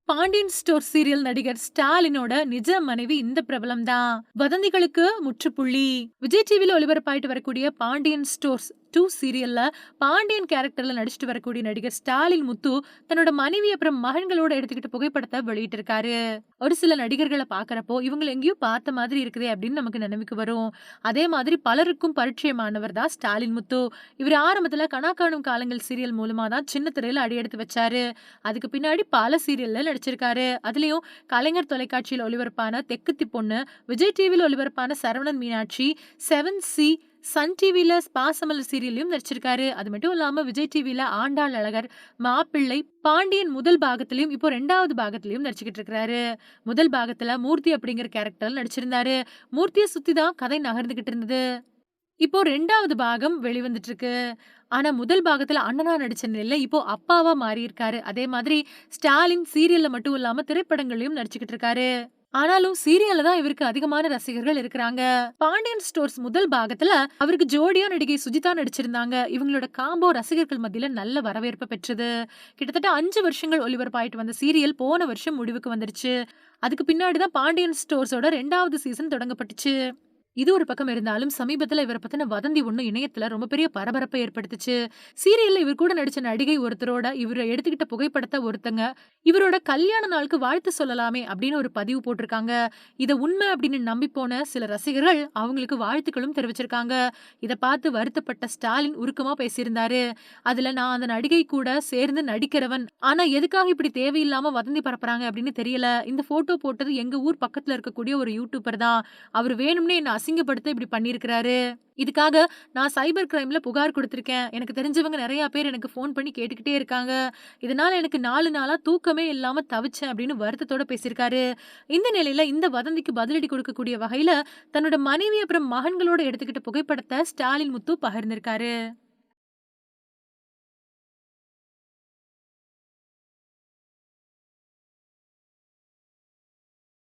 Pandian store serial நடிகர் ஸ்டாலினோட நிஜ மனைவி இந்த பிரபலம் தான். வதந்திகளுக்கு முற்றுப்புள்ளி. விஜய் டிவில ஒளிபரப்பாயிட்டு வரக்கூடிய பாண்டியன் ஸ்டோர்ஸ் 2 சீரியல்ல பாண்டியன் கேரக்டர்ல நடிச்சிட்டு வரக்கூடிய நடிகர் ஸ்டாலின் முத்து தன்னோட மனைவி அப்புறம் மகன்களோட எடுத்துக்கிட்டு புகைப்படத்தை வெளியிட்டு இருக்காரு. ஒரு சில நடிகர்களை பாக்குறப்போ இவங்க எங்கேயோ பார்த்த மாதிரி இருக்குதே அப்படின்னு நமக்கு நினைவுக்கு வரும். அதே மாதிரி பலருக்கும் பரிச்சயமானவர் தான் ஸ்டாலின் முத்து. இவர் ஆரம்பத்துல கனா காணும் காலங்கள் சீரியல் மூலமா தான் சின்ன திரையில அடியெடுத்து வச்சாரு. அதுக்கு பின்னாடி பல சீரியல்ல நடிச்சிருக்காரு. அதுலயும் கலைஞர் தொலைக்காட்சியில் ஒளிபரப்பான தெக்குத்தி பொண்ணு, விஜய் டிவில ஒளிபரப்பான சரவணன் மீனாட்சி, 7சி, சன் டிவில பாசமலர் சீரியல்லையும் நடிச்சிருக்காரு. அது மட்டும் இல்லாம விஜய் டிவில ஆண்டாள் அழகர், மாப்பிள்ளை, பாண்டியன் முதல் பாகத்திலையும் இப்போ 2வது பாகத்திலையும் நடிச்சுக்கிட்டு இருக்காரு. முதல் பாகத்துல மூர்த்தி அப்படிங்கிற கேரக்டர்ல நடிச்சிருந்தாரு. மூர்த்தியை சுத்தி தான் கதை நகர்ந்துகிட்டு இருந்தது. இப்போ 2வது பாகம் வெளிவந்துட்டு இருக்கு. ஆனா முதல் பாகத்துல அண்ணனா நடிச்ச நிலையில இப்போ அப்பாவா மாறியிருக்காரு. அதே மாதிரி ஸ்டாலின் சீரியல்ல மட்டும் இல்லாம திரைப்படங்கள்லயும் நடிச்சுக்கிட்டு இருக்காரு. ஆனாலும் சீரியல்ல தான் இவருக்கு அதிகமான ரசிகர்கள் இருக்கிறாங்க. பாண்டியன் ஸ்டோர்ஸ் முதல் பாகத்துல அவருக்கு ஜோடியா நடிகை சுஜிதா நடிச்சிருந்தாங்க. இவங்களோட காம்போ ரசிகர்கள் மத்தியில நல்ல வரவேற்பு பெற்றது. கிட்டத்தட்ட 5 வருஷங்கள் ஒளிபரப்பாயிட்டு வந்த சீரியல் போன வருஷம் முடிவுக்கு வந்துருச்சு. அதுக்கு பின்னாடி தான் பாண்டியன் ஸ்டோர்ஸோட 2வது சீசன் தொடங்கப்பட்டுச்சு. இது ஒரு பக்கம் இருந்தாலும் சமீபத்துல இவர பத்தின வதந்தி ஒண்ணு இணையத்துல ரொம்ப பெரிய பரபரப்பை ஏற்படுத்துச்சு. சீரியல்ல இவர் கூட நடிச்ச நடிகை ஒருத்தரோட இவர எடுத்துக்கிட்ட புகைப்படத்த ஒருத்தங்க இவரோட கல்யாண நாளுக்கு வாழ்த்து சொல்லலாமே அப்படின்னு ஒரு பதிவு போட்டிருக்காங்க. இத உண்மை அப்படின்னு நம்பி போன சில ரசிகர்கள் அவங்களுக்கு வாழ்த்துக்களும் தெரிவிச்சிருக்காங்க. இத பார்த்து வருத்தப்பட்ட ஸ்டாலின் உருக்கமா பேசியிருந்தாரு. அதுல நான் அந்த நடிகை கூட சேர்ந்து நடிக்கிறவன். ஆனா எதுக்காக இப்படி தேவையில்லாம வதந்தி பரப்புறாங்க அப்படின்னு தெரியல. இந்த போட்டோ போட்டது எங்க ஊர் பக்கத்துல இருக்கக்கூடிய ஒரு யூடியூபர் தான். அவர் வேணும்னே என்ன அசிங்கப்படுத்த இப்படி பண்ணியிருக்கிறாரு. இதுக்காக நான் சைபர் கிரைம்ல புகார் குடுத்திருக்கேன். எனக்கு தெரிஞ்சவங்க நெறைய பேர் எனக்கு ஃபோன் பண்ணி கேட்டுக்கிட்டே இருக்காங்க. இதனால எனக்கு 4 நாளா தூக்கமே இல்லாம தவிச்சேன் அப்படின்னு வருத்தத்தோட பேசியிருக்காரு. இந்த நிலையில இந்த வதந்திக்கு பதிலடி கொடுக்கக்கூடிய வகையில தன்னோட மனைவி அப்புறம் மகன்களோட எடுத்துக்கிட்ட புகைப்படத்த ஸ்டாலின் முத்து பகிர்ந்திருக்காரு.